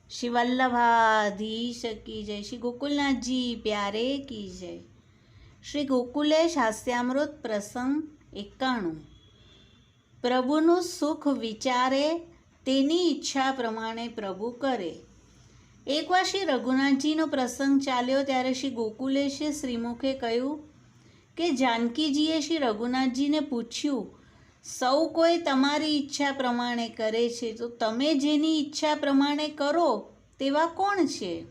શ્રી વલ્લભાધીશ કી જય, શ્રી ગોકુલનાથજી પ્યારે કી જય। શ્રી ગોકુલેશ હાસ્યામૃત પ્રસંગ 91। પ્રભુનું સુખ વિચારે, તેની ઈચ્છા પ્રમાણે પ્રભુ કરે। એકવાર શ્રી રઘુનાથજીનો પ્રસંગ ચાલ્યો ત્યારે શ્રી ગોકુલેશે શ્રીમુખે કહ્યું કે જાનકીજીએ શ્રી રઘુનાથજીને પૂછ્યું, સૌ કોઈ તમારી ઈચ્છા પ્રમાણે કરે છે, તો તમે જેની ઈચ્છા પ્રમાણે કરો તેવા કોણ છે?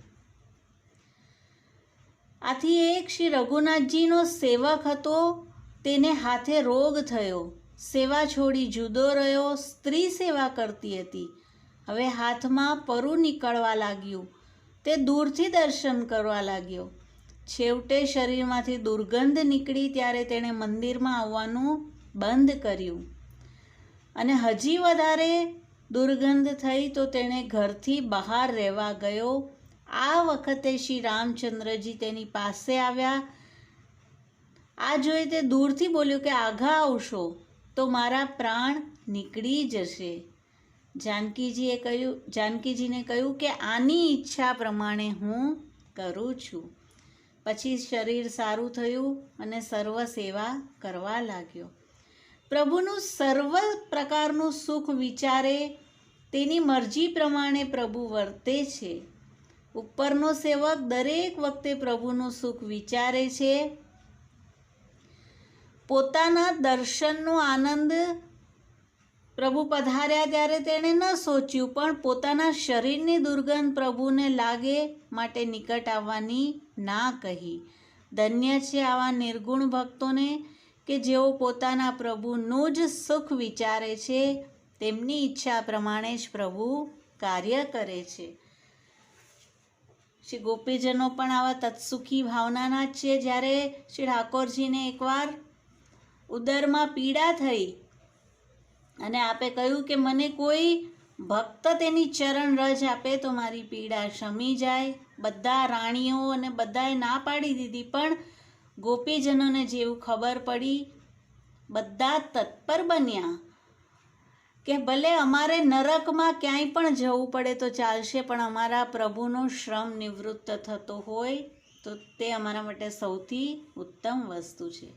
આથી એક શ્રી રઘુનાથજીનો સેવક હતો, તેને હાથે રોગ થયો, સેવા છોડી જુદો રહ્યો, સ્ત્રી સેવા કરતી હતી। હવે હાથમાં પરુ નીકળવા લાગ્યું, તે દૂરથી દર્શન કરવા લાગ્યો। છેવટે શરીરમાંથી દુર્ગંધ નીકળી ત્યારે તેણે મંદિરમાં આવવાનું બંધ કર્યું, અને હજી વધારે દુર્ગંધ થઈ તો તેણે ઘરથી બહાર રહેવા ગયો। આ વખતે શ્રી રામચંદ્રજી તેની પાસે આવ્યા। આ જોઈ તે દૂરથી બોલ્યું કે આઘા આવશો તો મારા પ્રાણ નીકળી જશે। જાનકીજીને કહ્યું કે આની ઈચ્છા પ્રમાણે હું કરું છું। પછી શરીર સારું થયું અને સર્વ સેવા કરવા લાગ્યો। પ્રભુનું સર્વ પ્રકારનું સુખ વિચારે, તેની મરજી પ્રમાણે પ્રભુ વર્તે છે। ઉપરનો સેવક દરેક વખતે પ્રભુનું સુખ વિચારે છે। પોતાના દર્શનનો આનંદ પ્રભુ પધાર્યા ત્યારે તેણે ન સોચ્યું, પણ પોતાના શરીરની દુર્ગંધ પ્રભુને લાગે માટે નિકટ આવવાની ના કહી। ધન્ય છે આવા નિર્ગુણ ભક્તોને કે જેઓ પોતાના પ્રભુનું જ સુખ વિચારે છે, તેમની ઈચ્છા પ્રમાણે જ પ્રભુ કાર્ય કરે છે। શ્રી ગોપીજનો પણ આવા તત્સુખી ભાવનાના જ છે। જ્યારે શ્રી ઠાકોરજીને એકવાર ઉદરમાં પીડા થઈ અને આપે કહ્યું કે મને કોઈ ભક્ત તેની ચરણ રજ આપે તો મારી પીડા શમી જાય। બધા રાણીઓ અને બધાએ ના પાડી દીધી, પણ ગોપીજનોને જેવું ખબર પડી, બધા તત્પર બન્યા કે ભલે અમારે નરકમાં ક્યાંય પણ જવું પડે તો ચાલશે, પણ અમારા પ્રભુનો શ્રમ નિવૃત્ત થતો હોય તો તે અમારા માટે સૌથી ઉત્તમ વસ્તુ છે।